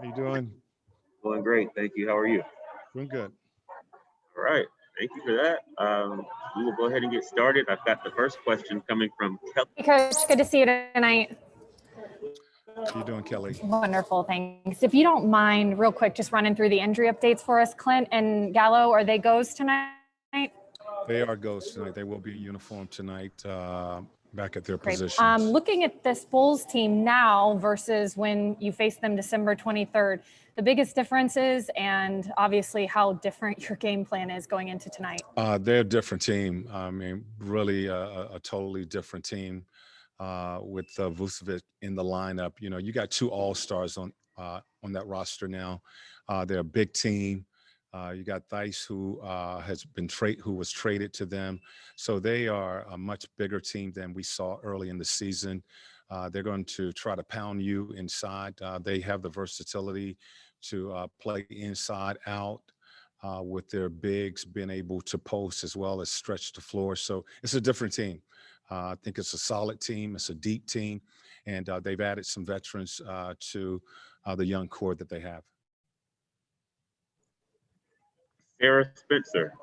How you doing? Doing great, thank you. How are you? Doing good. All right, thank you for that. We will go ahead and get started. I've got the first question coming from Kelly. Hey, Coach. Good to see you tonight. How you doing, Kelly? Wonderful, thanks. If you don't mind, real quick, just running through the injury updates for us. Clint and Gallo, are they goes tonight? They are ghosts tonight. They will be in uniform tonight, back at their Great. positions. Looking at this Bulls team now versus when you faced them December 23rd, the biggest differences and obviously how different your game plan is going into tonight. They're a different team. I mean, really a totally different team with Vucevic in the lineup. You know, you got two all-stars on that roster now. They're a big team. You got Theis, who was traded to them, so they are a much bigger team than we saw early in the season. They're going to try to pound you inside. They have the versatility to play inside out with their bigs being able to post as well as stretch the floor. So it's a different team. I think it's a solid team. It's a deep team, and they've added some veterans to the young core that they have. Sarah Spencer.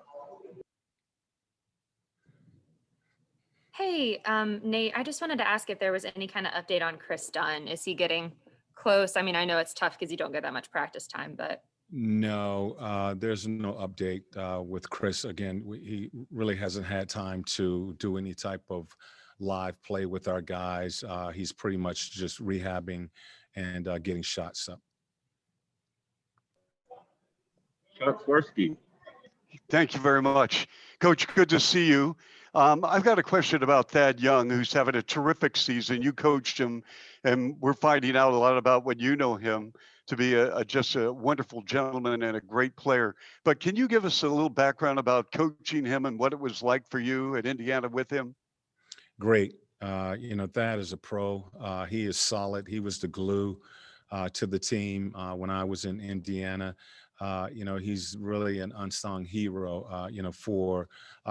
Hey, Nate, I just wanted to ask if there was any kind of update on Chris Dunn. Is he getting close? I mean, I know it's tough because you don't get that much practice time, but. No, there's no update with Chris. Again, he really hasn't had time to do any type of live play with our guys. He's pretty much just rehabbing and getting shots up. Chuck Swirsky. Thank you very much. Coach, good to see you. I've got a question about Thad Young, who's having a terrific season. You coached him, and we're finding out a lot about what you know him to be just a wonderful gentleman and a great player. But can you give us a little background about coaching him and what it was like for you at Indiana with him? Great. You know, Thad is a pro. He is solid. He was the glue to the team when I was in Indiana. You know, he's really an unsung hero, you know, for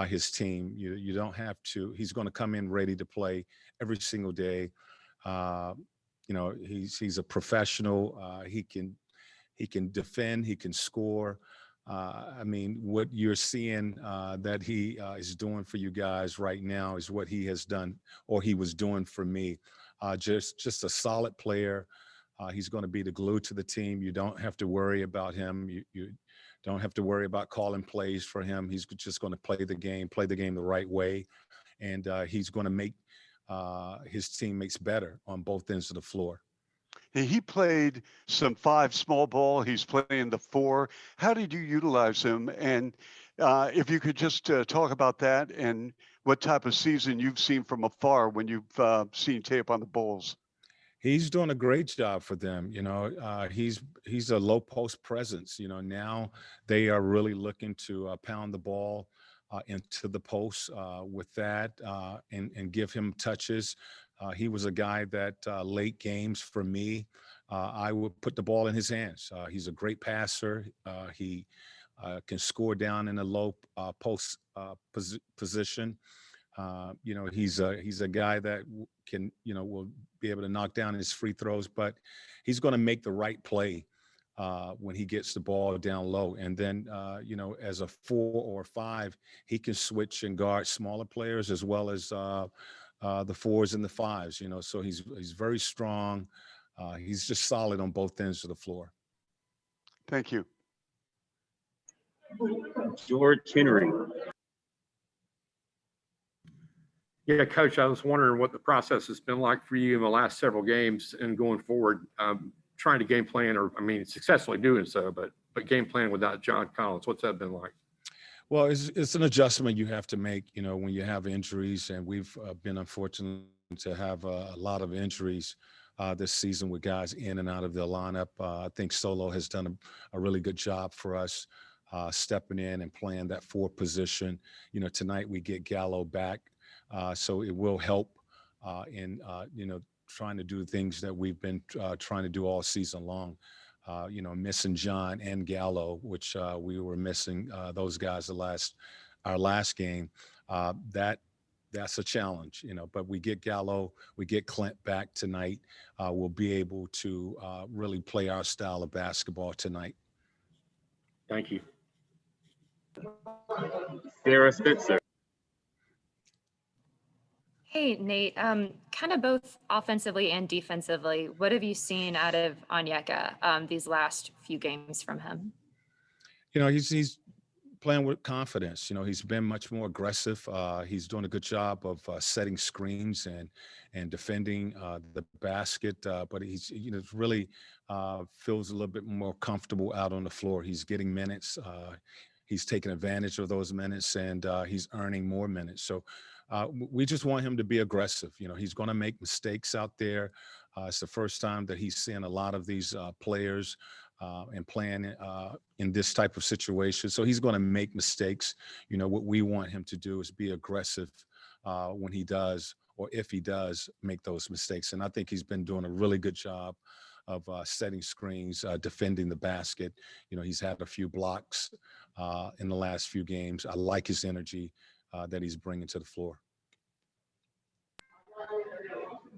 his team. You don't have to. He's going to come in ready to play every single day. You know, he's a professional. He can defend. He can score. I mean, what you're seeing that he is doing for you guys right now is what he has done, or he was doing for me. Just a solid player. He's going to be the glue to the team. You don't have to worry about him. You don't have to worry about calling plays for him. He's just going to play the game the right way, and he's going to make his teammates better on both ends of the floor. He played some 5 small ball. He's playing the 4. How did you utilize him? And if you could just talk about that and what type of season you've seen from afar when you've seen tape on the Bulls. He's doing a great job for them. You know, he's a low post presence. You know, now they are really looking to pound the ball into the post with that and give him touches. He was a guy that late games for me, I would put the ball in his hands. He's a great passer. He can score down in a low post position. You know, he's a guy that can, you know, will be able to knock down his free throws, but he's going to make the right play when he gets the ball down low. And then, you know, as a 4 or 5, he can switch and guard smaller players as well as the 4s and the 5s, you know, so he's very strong. He's just solid on both ends of the floor. Thank you. George Henry. Yeah, Coach, I was wondering what the process has been like for you in the last several games and going forward, trying to game plan, or I mean, successfully doing so, but game plan without John Collins. What's that been like? Well, it's an adjustment you have to make, you know, when you have injuries, and we've been unfortunate to have a lot of injuries this season with guys in and out of the lineup. I think Solo has done a really good job for us stepping in and playing that 4 position. You know, tonight we get Gallo back. So it will help in, you know, trying to do things that we've been trying to do all season long. You know, missing John and Gallo, which we were missing those guys our last game. That that's a challenge, but we get Gallo, we get Clint back tonight. We'll be able to really play our style of basketball tonight. Thank you. Sarah Spencer. Hey, Nate, kind of both offensively and defensively, what have you seen out of Onyeka these last few games from him? He's playing with confidence. He's been much more aggressive. He's doing a good job of setting screens and defending the basket. But he's, really feels a little bit more comfortable out on the floor. He's getting minutes. He's taking advantage of those minutes, and he's earning more minutes. So we just want him to be aggressive. He's going to make mistakes out there. It's the first time that he's seeing a lot of these players and playing in this type of situation. So he's going to make mistakes. What we want him to do is be aggressive when he does, or if he does make those mistakes. And I think he's been doing a really good job of setting screens, defending the basket. He's had a few blocks in the last few games. I like his energy that he's bringing to the floor.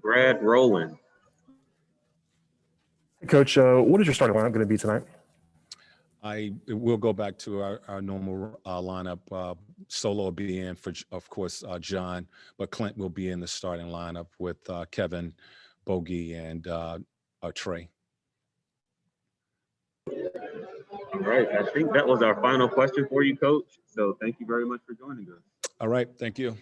Brad Rowland. Coach, what is your starting lineup going to be tonight? We'll go back to our normal lineup. Solo will be in for, of course, John, but Clint will be in the starting lineup with Kevin, Bogey, and Trey. All right. I think that was our final question for you, Coach. So thank you very much for joining us. All right. Thank you.